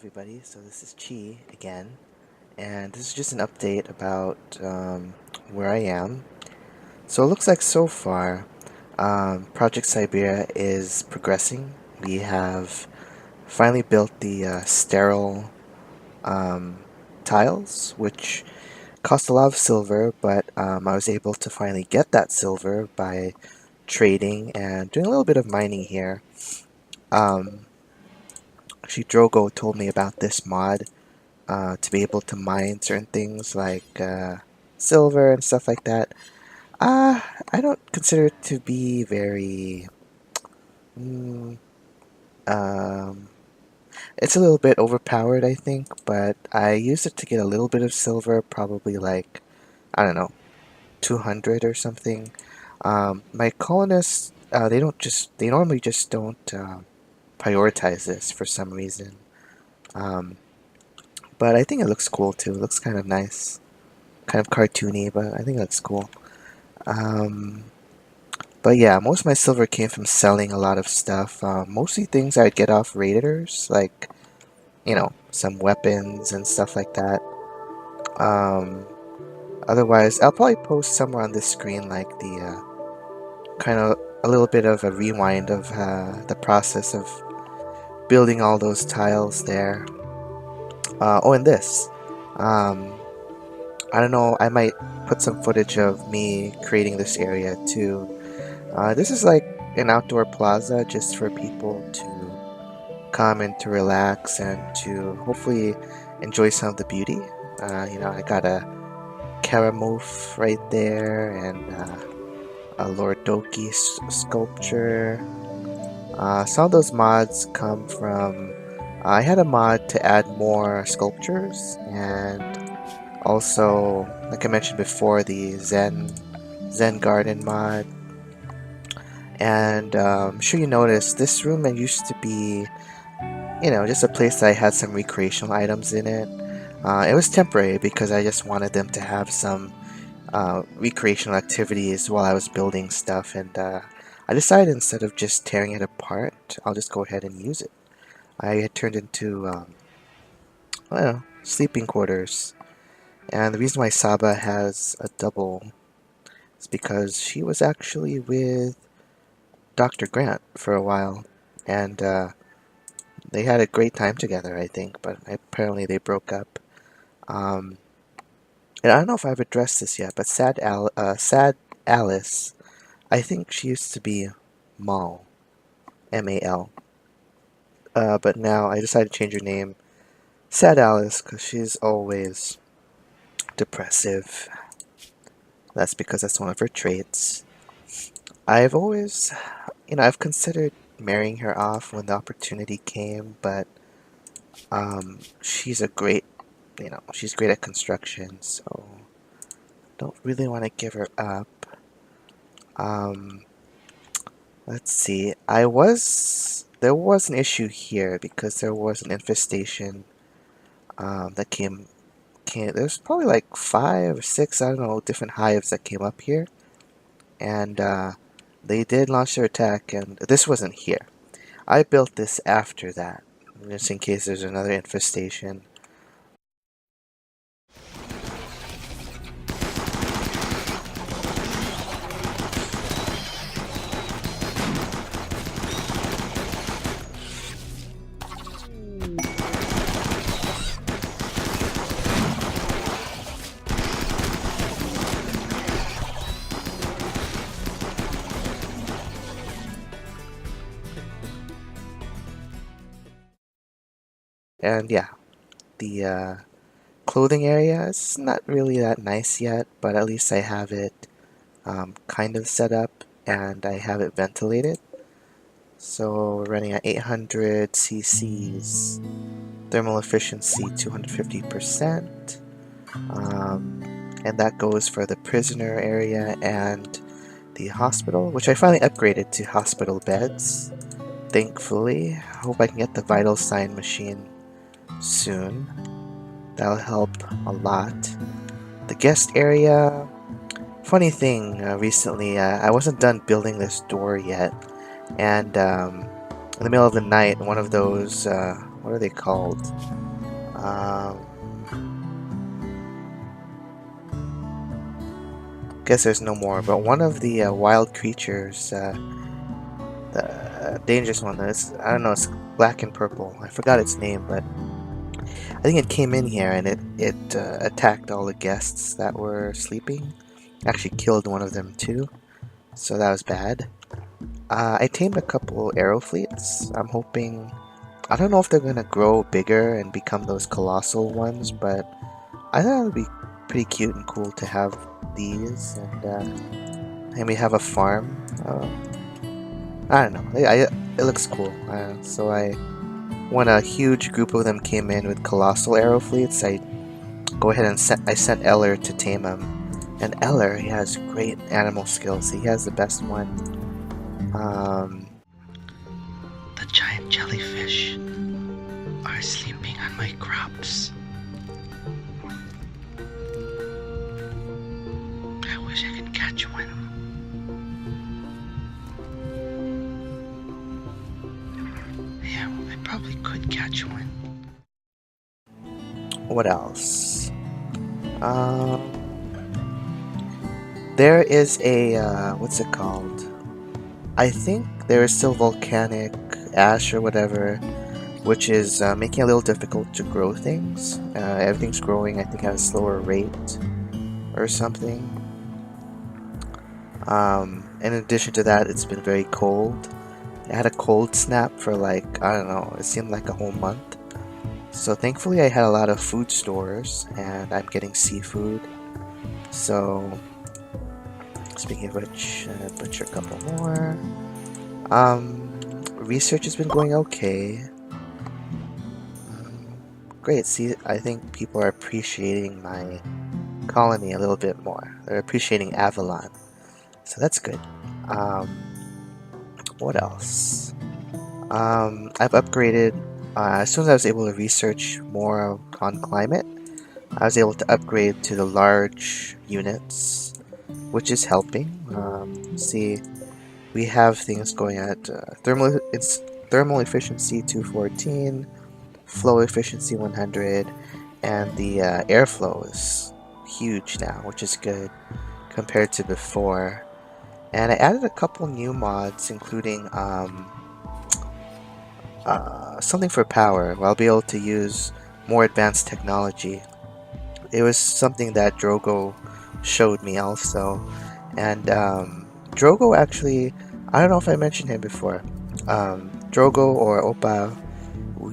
everybody. So this is Chi again, and this is just an update about where I am. So it looks like so far, Project Siberia is progressing. We have finally built the sterile um, tiles, which cost a lot of silver, but I was able to finally get that silver by trading and doing a little bit of mining here. Um, actually, Drogo told me about this mod to be able to mine certain things like silver and stuff like that. Uh, I don't consider it to be very. Mm, um, it's a little bit overpowered, I think, but I used it to get a little bit of silver, probably like, I don't know, 200 or something. My colonists, they normally just don't prioritize this for some reason. Um, but I think it looks cool too. It looks kind of nice. Kind of cartoony, but I think that's cool. Um, but yeah, most of my silver came from selling a lot of stuff. Mostly things I'd get off raiders, like, some weapons and stuff like that. Um, Otherwise, I'll probably post somewhere on this screen, like the kind of a little bit of a rewind of the process of building all those tiles there. Oh, and this. Um, I don't know, I might put some footage of me creating this area too. This is like an outdoor plaza just for people to come and to relax and to hopefully enjoy some of the beauty. I got a Karamoof right there and a Lord Doki sculpture. Some of those mods come from. I had a mod to add more sculptures and also, like I mentioned before, the Zen Garden mod. And I'm sure you noticed this room used to be, just a place that I had some recreational items in it. It was temporary because I just wanted them to have some recreational activities while I was building stuff, and I decided instead of just tearing it apart, I'll just go ahead and use it. I had turned into, I don't know, sleeping quarters. And the reason why Saba has a double is because she was actually with Dr. Grant for a while, and they had a great time together, I think, but apparently they broke up. Um, and I don't know if I've addressed this yet, but Sad Alice, I think she used to be Mal, M-A-L. But now I decided to change her name, Sad Alice, because she's always depressive. That's because that's one of her traits. I've always, I've considered marrying her off when the opportunity came, but she's she's great at construction, so don't really want to give her up. Um, let's see. There was an issue here because there was an infestation that there's probably like 5 or 6, I don't know, different hives that came up here, and they did launch their attack, and this wasn't here. I built this after that, just in case there's another infestation. And yeah, the clothing area is not really that nice yet, but at least I have it kind of set up and I have it ventilated. So we're running at 800 cc's, thermal efficiency 250%, and that goes for the prisoner area and the hospital, which I finally upgraded to hospital beds. Thankfully, I hope I can get the vital sign machine soon. That'll help a lot. The guest area. Funny thing, recently, I wasn't done building this door yet, and in the middle of the night, one what are they called? Guess there's no more, but one of the wild creatures, the dangerous one, I don't know, it's black and purple. I forgot its name, but I think it came in here and it attacked all the guests that were sleeping. Actually killed one of them too, so that was bad. I tamed a couple arrow fleets. I'm hoping, I don't know if they're gonna grow bigger and become those colossal ones, but I thought it would be pretty cute and cool to have these, and we have a farm. I don't know, it looks cool. So when a huge group of them came in with colossal arrow fleets, I go ahead and I sent Eller to tame him. And Eller, he has great animal skills. He has the best one. The giant jellyfish are sleeping on my crops. I wish I could catch one. Yeah, well, I probably could catch one. What else? There is a, what's it called? I think there is still volcanic ash or whatever, which is making it a little difficult to grow things. Everything's growing, I think, at a slower rate or something. In addition to that, it's been very cold. I had a cold snap for like, I don't know, it seemed like a whole month. So thankfully I had a lot of food stores and I'm getting seafood. So speaking of which, butcher a couple more. Research has been going okay. Great, see, I think people are appreciating my colony a little bit more. They're appreciating Avalon. So that's good. What else? I've upgraded, as soon as I was able to research more on climate, I was able to upgrade to the large units, which is helping. See, we have things going at thermal efficiency 214, flow efficiency 100, and the airflow is huge now, which is good compared to before. And I added a couple new mods, including something for power. I'll be able to use more advanced technology. It was something that Drogo showed me also. And Drogo actually, I don't know if I mentioned him before. Drogo or Oppa,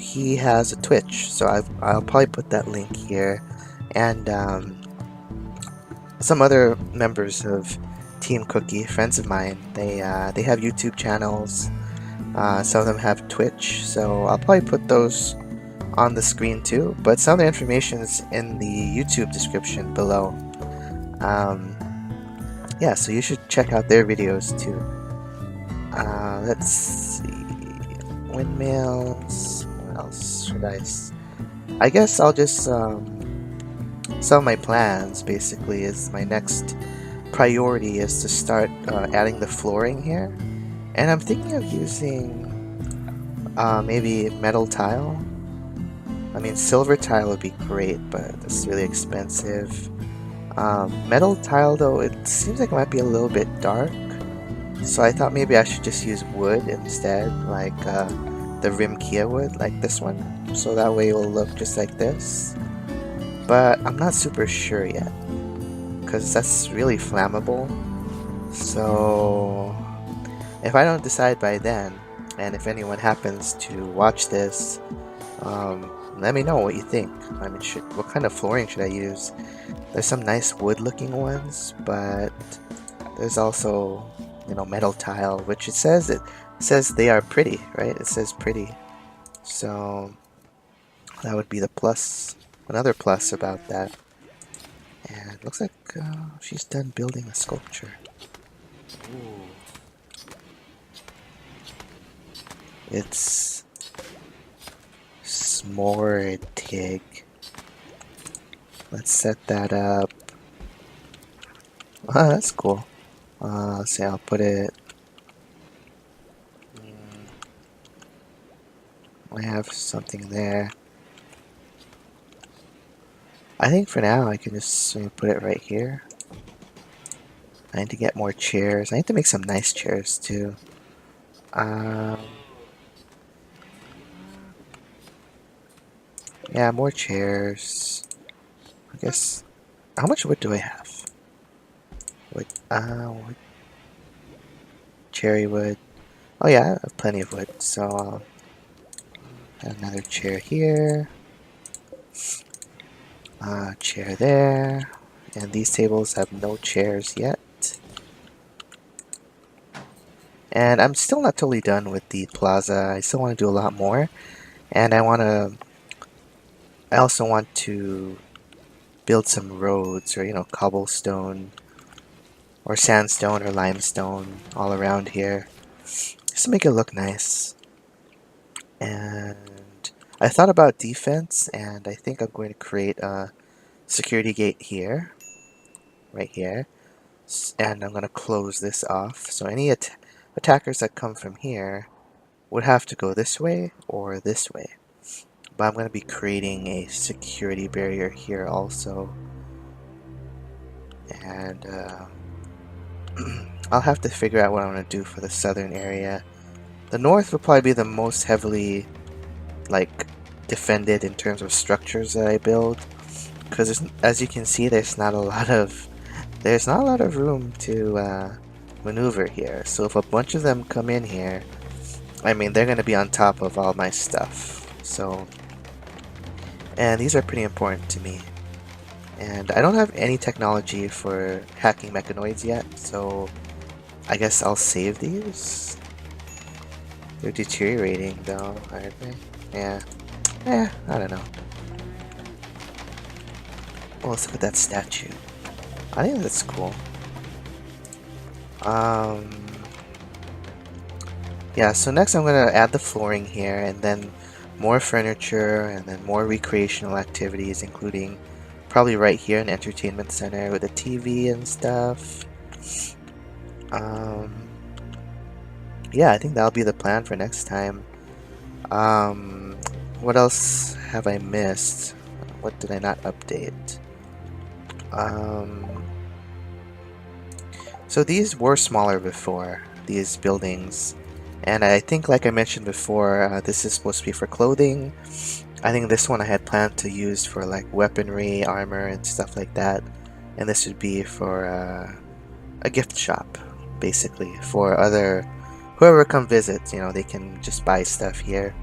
he has a Twitch, so I'll probably put that link here. And some other members of Team Kuuki, friends of mine, they have YouTube channels. Some of them have Twitch, so I'll probably put those on the screen too, but some of the information is in the YouTube description below. Yeah, so you should check out their videos too. Let's see, windmills. What else should I guess I'll just some of my plans basically is my next priority is to start adding the flooring here, and I'm thinking of using maybe metal tile. I mean, silver tile would be great, but it's really expensive. Metal tile, though, it seems like it might be a little bit dark. So I thought maybe I should just use wood instead, like the Rimkia wood, like this one. So that way it will look just like this. But I'm not super sure yet, because that's really flammable. So if I don't decide by then, and if anyone happens to watch this, let me know what you think. I mean, what kind of flooring should I use? There's some nice wood-looking ones, but there's also, you know, metal tile, which it says they are pretty, right? It says pretty, so that would be the plus. Another plus about that. And it looks like she's done building a sculpture. Ooh. It's Smortig. Let's set that up. Oh, that's cool. Let's see, I'll put it. I have something there. I think for now I can just put it right here. I need to get more chairs. I need to make some nice chairs too. Um, yeah, more chairs. I guess. How much wood do I have? Wood. Wood. Cherry wood. Oh yeah, I have plenty of wood. So I'll have another chair here. Chair there. And these tables have no chairs yet. And I'm still not totally done with the plaza. I still want to do a lot more. And I also want to build some roads or, cobblestone or sandstone or limestone all around here. Just to make it look nice. And I thought about defense, and I think I'm going to create a security gate here. Right here. And I'm going to close this off. So any attackers that come from here would have to go this way or this way. But I'm going to be creating a security barrier here also. And I'll have to figure out what I want to do for the southern area. The north will probably be the most heavily defended in terms of structures that I build. Because as you can see, there's not a lot of room to maneuver here. So if a bunch of them come in here, I mean, they're going to be on top of all my stuff. So, and these are pretty important to me. And I don't have any technology for hacking mechanoids yet, so I guess I'll save these. They're deteriorating though, aren't they? Yeah. I don't know. Oh, let's look at that statue. I think that's cool. Yeah, so next I'm going to add the flooring here, and then more furniture, and then more recreational activities, including probably right here an entertainment center with a TV and stuff. Yeah, I think that'll be the plan for next time. What else have I missed? What did I not update? So these were smaller before, these buildings. And I think, like I mentioned before, this is supposed to be for clothing. I think this one I had planned to use for like weaponry, armor, and stuff like that. And this would be for a gift shop, basically, for whoever come visit. They can just buy stuff here.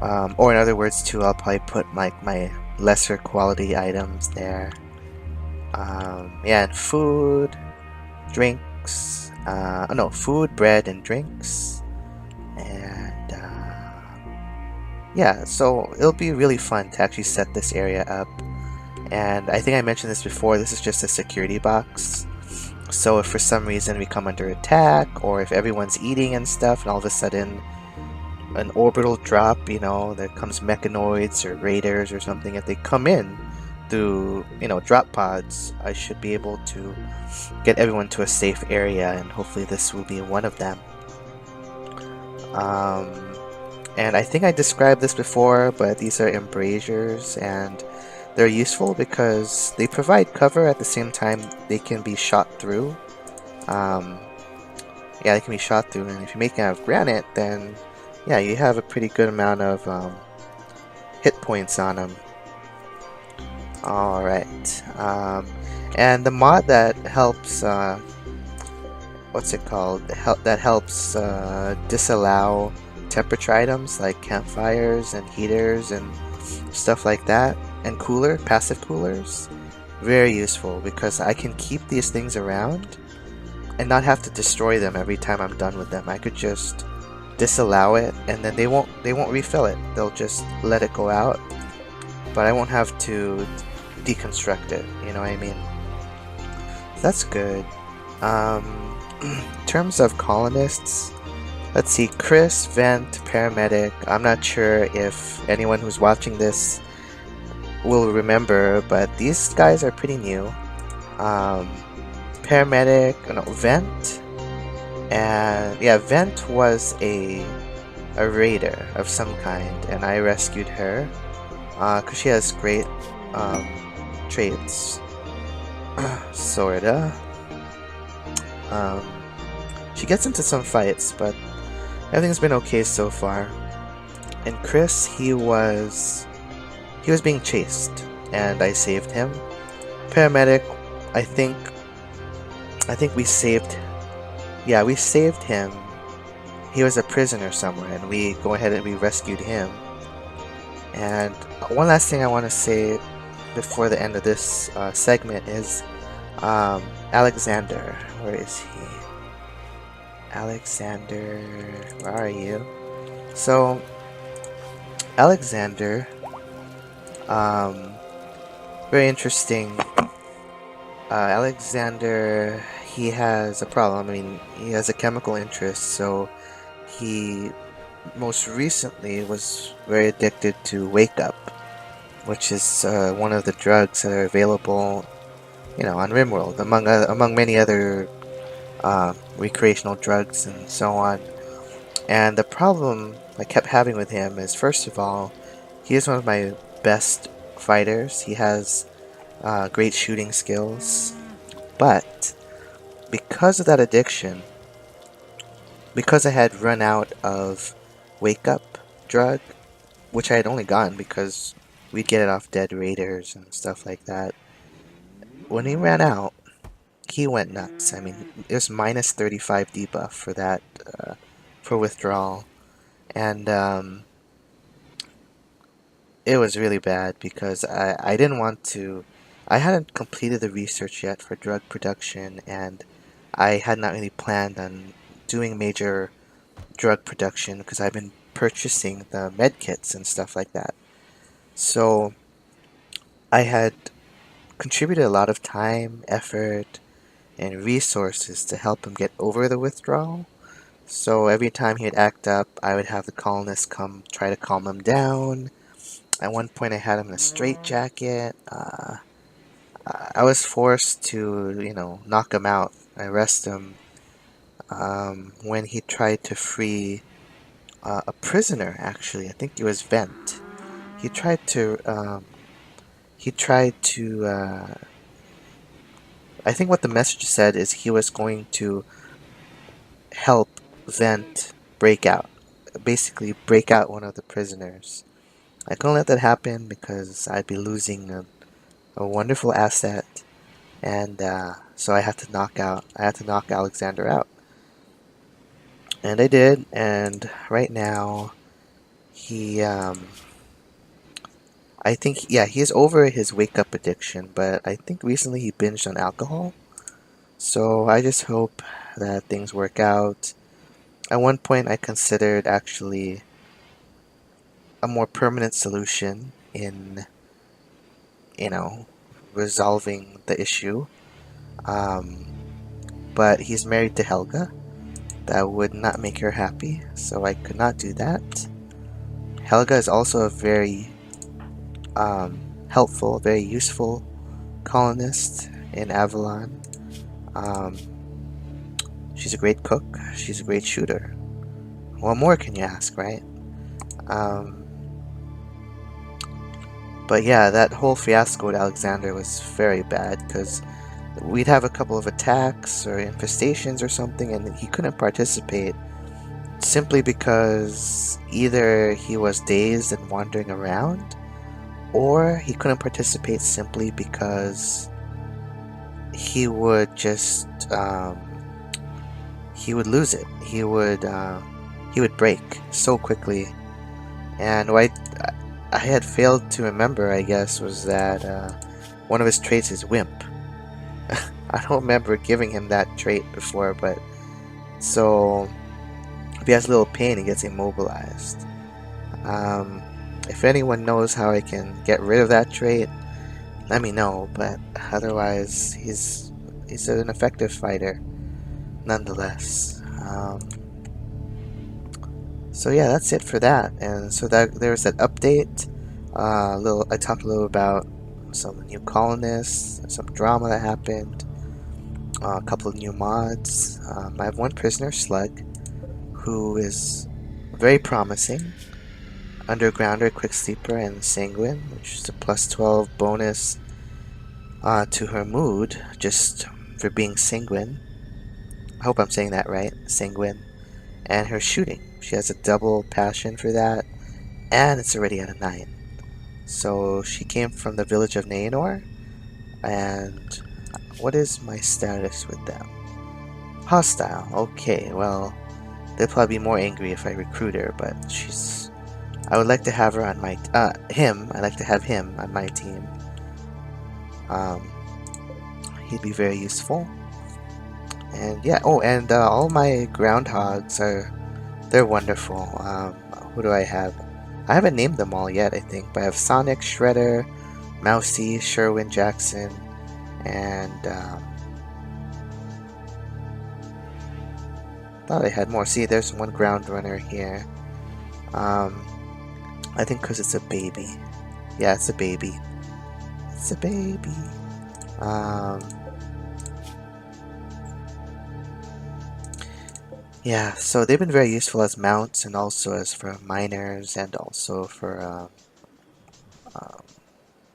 Or in other words, too, I'll probably put like my lesser quality items there. Yeah, and food, drinks. No, food, bread, and drinks. And yeah, so it'll be really fun to actually set this area up. And I think I mentioned this before, this is just a security box. So if for some reason we come under attack, or if everyone's eating and stuff, and all of a sudden an orbital drop, there comes mechanoids or raiders or something, if they come in through, drop pods, I should be able to get everyone to a safe area, and hopefully this will be one of them. And I think I described this before, but these are embrasures, and they're useful because they provide cover at the same time they can be shot through. Yeah, they can be shot through, and if you make it out of granite, then yeah, you have a pretty good amount of hit points on them. Alright, and the mod that helps, what's it called? That helps disallow temperature items like campfires and heaters and stuff like that, and passive coolers. Very useful because I can keep these things around and not have to destroy them every time I'm done with them. I could just disallow it, and then they won't refill it. They'll just let it go out, but I won't have to deconstruct it, you know what I mean? That's good. In terms of colonists, let's see, Chris, Vent, Paramedic. I'm not sure if anyone who's watching this will remember, but these guys are pretty new. Paramedic, no, Vent, and yeah, Vent was a a raider of some kind, and I rescued her because she has great um, traits, sorta. Um, she gets into some fights, but everything's been okay so far. And Chris, he was being chased, and I saved him. Paramedic, I think we saved. Yeah, we saved him. He was a prisoner somewhere, and we go ahead and we rescued him. And one last thing I want to say before the end of this segment is Alexander. Where is he? Alexander, where are you? So, Alexander, very interesting. Alexander, he has a problem. I mean, he has a chemical interest, so he most recently was very addicted to Wake Up, which is one of the drugs that are available, on Rimworld, among many other recreational drugs and so on. And the problem I kept having with him is, first of all, he is one of my best fighters. He has great shooting skills, but because of that addiction, because I had run out of Wake Up drug, which I had only gotten because we'd get it off dead raiders and stuff like that. When he ran out, he went nuts. I mean, it was minus 35 debuff for that, for withdrawal. And it was really bad because I didn't want to. I hadn't completed the research yet for drug production, and I had not really planned on doing major drug production because I've been purchasing the med kits and stuff like that. So I had contributed a lot of time, effort, and resources to help him get over the withdrawal. So every time he'd act up, I would have the colonists come try to calm him down. At one point, I had him in a straitjacket. I was forced to, knock him out, arrest him, when he tried to free a prisoner. Actually, I think it was Vent. He tried to. He tried to. I think what the message said is he was going to help Vent break out. Basically, break out one of the prisoners. I couldn't let that happen because I'd be losing a wonderful asset, and so I had to knock Alexander out, and I did. And right now, he, I think, yeah, he's over his wake up addiction, but I think recently he binged on alcohol. So I just hope that things work out. At one point, I considered actually a more permanent solution in, you know, resolving the issue. Um, but he's married to Helga. That would not make her happy, so I could not do that. Helga is also a very helpful, very useful colonist in Avalon. Um, she's a great cook. She's a great shooter. What more can you ask, right? Um, but yeah, that whole fiasco with Alexander was very bad because we'd have a couple of attacks or infestations or something, and he couldn't participate simply because either he was dazed and wandering around, or he couldn't participate simply because he would just he would lose it. He would break so quickly. And what I had failed to remember, I guess, was that one of his traits is Wimp. I don't remember giving him that trait before, but so if he has a little pain, he gets immobilized. If anyone knows how I can get rid of that trait, let me know, but otherwise, he's an effective fighter, nonetheless. So yeah, that's it for that. And so there's that update. I talked a little about some new colonists, some drama that happened, a couple of new mods. I have one prisoner, Slug, who is very promising. Undergrounder, Quick Sleeper, and Sanguine, which is a plus 12 bonus to her mood, just for being sanguine. I hope I'm saying that right, sanguine. And her shooting. She has a double passion for that, and it's already at a 9. So she came from the village of Naenor, and what is my status with them? Hostile. Okay, well, they'll probably be more angry if I recruit her, but she's... I would like to have her on my... I'd like to have him on my team. He'd be very useful. And yeah, oh, and all my groundhogs are... They're wonderful. Who do I have? I haven't named them all yet, I think, but I have Sonic, Shredder, Mousy, Sherwin Jackson, and thought I had more. See, there's one ground runner here. I think because it's a baby. Yeah, it's a baby. It's a baby. Yeah, so they've been very useful as mounts and also as for miners and also for,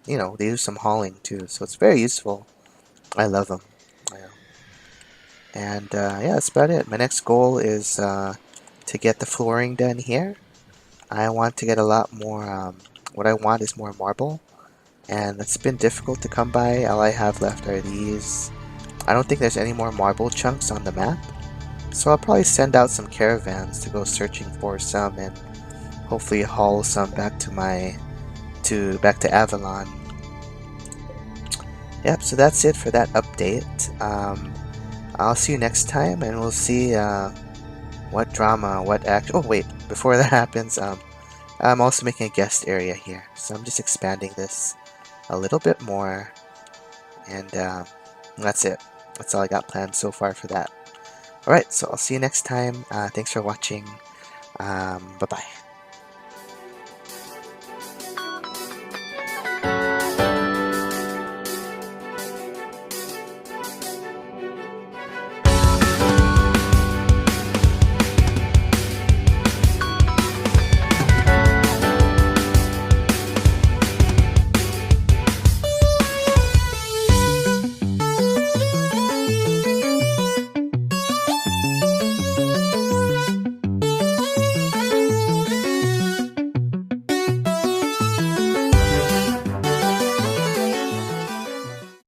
you know, they do some hauling too, so it's very useful. I love them. Yeah. And yeah, that's about it. My next goal is to get the flooring done here. I want to get a lot more, what I want is more marble, and it's been difficult to come by. All I have left are these. I don't think there's any more marble chunks on the map. So I'll probably send out some caravans to go searching for some and hopefully haul some back to back to Avalon. Yep, so that's it for that update. I'll see you next time and we'll see what drama, what action. Oh wait, before that happens, I'm also making a guest area here. So I'm just expanding this a little bit more, and that's it. That's all I got planned so far for that. Alright, so I'll see you next time. Thanks for watching. Bye-bye.